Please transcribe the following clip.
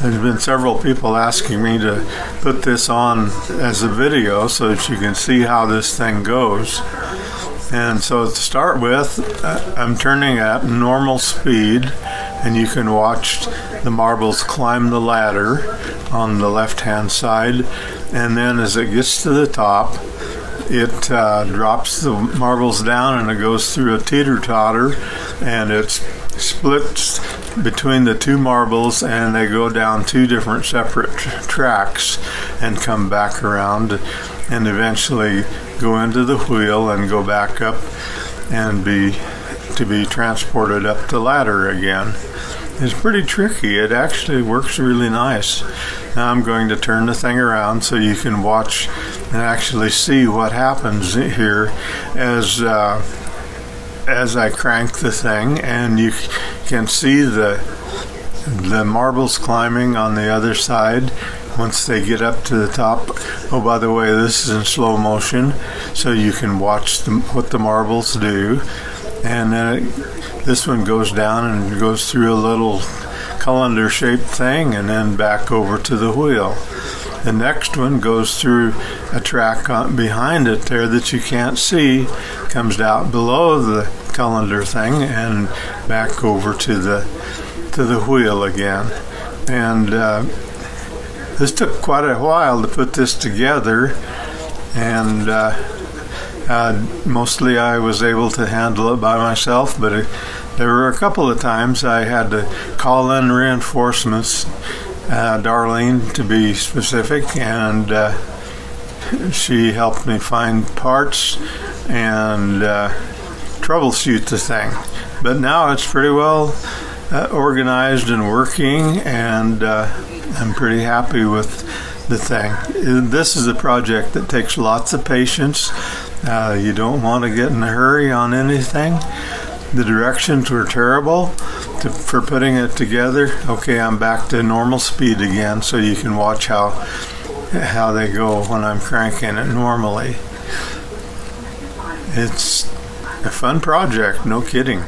There's been several people asking me to put this on as a video so that you can see how this thing goes. And so to start with, I'm turning at normal speed, and you can watch the marbles climb the ladder on the left-hand side. And then as it gets to the top, it drops the marbles down and it goes through a teeter-totter, and it splits between the two marbles, and they go down two different separate tracks and come back around and eventually go into the wheel and go back up and be transported up the ladder again. It's pretty tricky. It actually works really nice. Now I'm going to turn the thing around so you can watch and actually see what happens here as I crank the thing, and you can see the marbles climbing on the other side once they get up to the top. Oh, by the way, this is in slow motion, so you can watch what the marbles do. And then this one goes down and goes through a little colander-shaped thing and then back over to the wheel. The next one goes through a track behind it there that you can't see, comes out below the colander thing and back over to the wheel again. And this took quite a while to put this together, and mostly I was able to handle it by myself, but there were a couple of times I had to call in reinforcements, Darlene to be specific, and she helped me find parts and troubleshoot the thing. But now it's pretty well organized and working, and I'm pretty happy with the thing. This is a project that takes lots of patience. You don't want to get in a hurry on anything. The directions were terrible for putting it together. Okay, I'm back to normal speed again, so you can watch how they go when I'm cranking it normally. It's a fun project, no kidding.